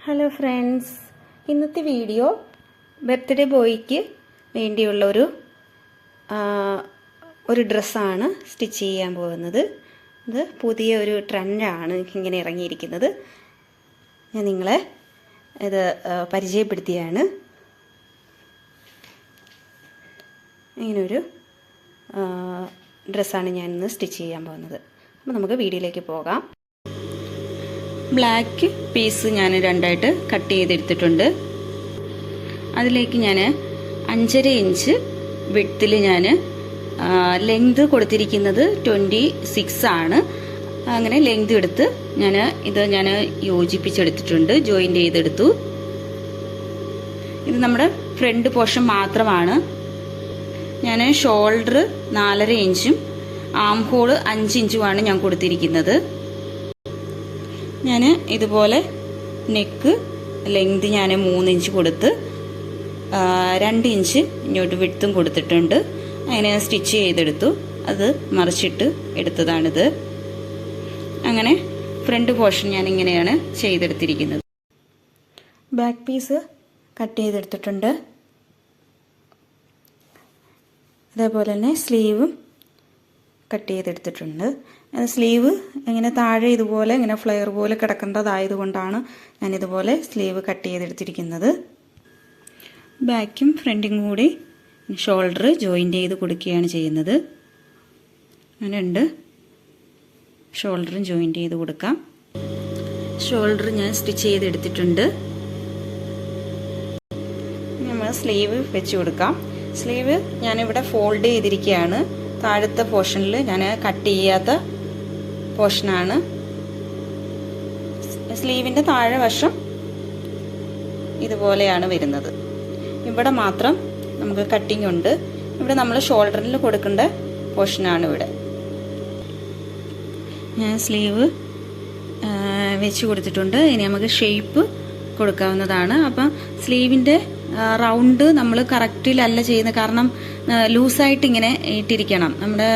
Hello friends, ഇന്നത്തെ video birthday ബോയ്ക്ക് വേണ്ടിയുള്ള ഒരു ഡ്രസ്സാണ് സ്റ്റിച്ച് ചെയ്യാൻ പോകുന്നത്. ഇത് പുതിയ ഒരു ട്രെൻഡാണ് ഇങ്ങനെ ഇറങ്ങിയിരിക്കുന്നത്. ഞാൻ നിങ്ങളെ ഇത് പരിചയപ്പെടുത്തിയാണ്. ഇങ്ങനൊരു ഡ്രസ്സാണ് ഞാൻ ഇന്ന് സ്റ്റിച്ച് ചെയ്യാൻ പോകുന്നത്. അപ്പോൾ നമുക്ക് വീഡിയോയിലേക്ക് പോകാം. ബ്ലാക്ക് പീസ് ഞാൻ രണ്ടായിട്ട് കട്ട് ചെയ്തെടുത്തിട്ടുണ്ട്. അതിലേക്ക് ഞാൻ 5.5 ഇഞ്ച് വിഡ്ത്തിൽ ഞാൻ ലെങ്ത് കൊടുത്തിരിക്കുന്നത് 26 ആണ്. അങ്ങനെ ലെങ്ത് എടുത്ത് ഞാൻ യോജിപ്പിച്ചെടുത്തിട്ടുണ്ട്, ജോയിൻ്റ് ചെയ്തെടുത്തു. ഇത് നമ്മുടെ ഫ്രണ്ട് പോർഷൻ മാത്രമാണ്. ഞാൻ ഷോൾഡർ 4.5 ഇഞ്ചും ആം ഹോൾ 5 ഇഞ്ചുമാണ് ഞാൻ കൊടുത്തിരിക്കുന്നത്. ഞാൻ ഇതുപോലെ നെക്ക് ലെങ്ത് ഞാൻ 3 ഇഞ്ച് കൊടുത്ത് 2 ഇഞ്ച് ഇങ്ങോട്ട് വിഡ്ത്തും കൊടുത്തിട്ടുണ്ട്. അങ്ങനെ സ്റ്റിച്ച് ചെയ്തെടുത്തു. അത് മറിച്ചിട്ട് എടുത്തതാണിത്. അങ്ങനെ ഫ്രണ്ട് പോർഷൻ ഞാൻ ഇങ്ങനെയാണ് ചെയ്തെടുത്തിരിക്കുന്നത്. ബാക്ക് പീസ് കട്ട് ചെയ്തെടുത്തിട്ടുണ്ട്. അതേപോലെ തന്നെ സ്ലീവും കട്ട് ചെയ്തെടുത്തിട്ടുണ്ട്. സ്ലീവ് ഇങ്ങനെ താഴെ ഇതുപോലെ ഇങ്ങനെ ഫ്ലെയർ പോലെ കിടക്കേണ്ടതായതുകൊണ്ടാണ് ഞാനിതുപോലെ സ്ലീവ് കട്ട് ചെയ്തെടുത്തിരിക്കുന്നത്. ബാക്കും ഫ്രണ്ടും കൂടി ഷോൾഡർ ജോയിൻ്റ് ചെയ്ത് കൊടുക്കുകയാണ് ചെയ്യുന്നത്. അങ്ങനെ ഉണ്ട്. ഷോൾഡറും ജോയിൻ്റ് ചെയ്ത് കൊടുക്കാം. ഷോൾഡർ ഞാൻ സ്റ്റിച്ച് ചെയ്തെടുത്തിട്ടുണ്ട്. നമ്മൾ സ്ലീവ് വെച്ച് കൊടുക്കാം. സ്ലീവ് ഞാനിവിടെ ഫോൾഡ് ചെയ്തിരിക്കുകയാണ്. താഴത്തെ പോർഷനിൽ ഞാൻ കട്ട് ചെയ്യാത്ത പോർഷനാണ്. സ്ലീവിൻ്റെ താഴെ വശം ഇതുപോലെയാണ് വരുന്നത്. ഇവിടെ മാത്രം നമുക്ക് കട്ടിങ് ഉണ്ട്. ഇവിടെ നമ്മൾ ഷോൾഡറിൽ കൊടുക്കേണ്ട പോർഷനാണ് ഇവിടെ. ഞാൻ സ്ലീവ് വെച്ച് കൊടുത്തിട്ടുണ്ട്. ഇനി നമുക്ക് ഷേപ്പ് കൊടുക്കാവുന്നതാണ്. അപ്പം സ്ലീവിൻ്റെ റൗണ്ട് നമ്മൾ കറക്റ്റിലല്ല ചെയ്യുന്നത്. കാരണം ലൂസായിട്ട് ഇങ്ങനെ ഇട്ടിരിക്കണം. നമ്മുടെ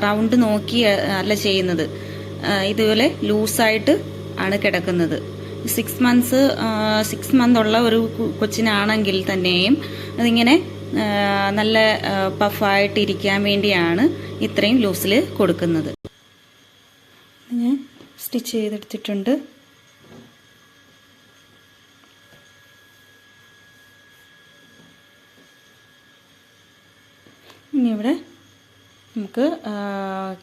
റൗണ്ട് നോക്കി അല്ല ചെയ്യുന്നത്. ഇതുപോലെ ലൂസായിട്ട് ആണ് കിടക്കുന്നത്. 6 മന്ത് ഉള്ള ഒരു കൊച്ചിനാണെങ്കിൽ തന്നെയും അതിങ്ങനെ നല്ല പഫായിട്ട് ഇരിക്കാൻ വേണ്ടിയാണ് ഇത്രയും ലൂസിൽ കൊടുക്കുന്നത്. ഞാൻ സ്റ്റിച്ച് ചെയ്തെടുത്തിട്ടുണ്ട്. ഇനി ഇവിടെ നമുക്ക്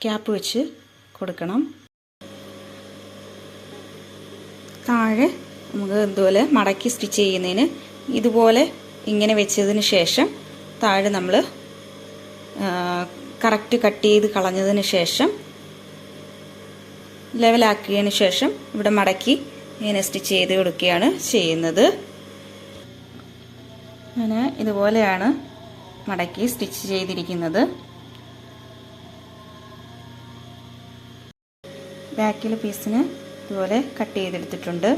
ക്യാപ്പ് വെച്ച് കൊടുക്കണം. താഴെ നമുക്ക് ഇതുപോലെ മടക്കി സ്റ്റിച്ച് ചെയ്യുന്നതിന് ഇതുപോലെ ഇങ്ങനെ വെച്ചതിന് ശേഷം താഴെ നമ്മൾ കറക്റ്റ് കട്ട് ചെയ്ത് കളഞ്ഞതിന് ശേഷം ലെവലാക്കിയതിന് ശേഷം ഇവിടെ മടക്കി ഇങ്ങനെ സ്റ്റിച്ച് ചെയ്ത് കൊടുക്കുകയാണ് ചെയ്യുന്നത്. ഞാൻ ഇതുപോലെയാണ് മടക്കി സ്റ്റിച്ച് ചെയ്തിരിക്കുന്നത്. ബാക്കിലെ പീസിന് ഇതുപോലെ കട്ട് ചെയ്തെടുത്തിട്ടുണ്ട്.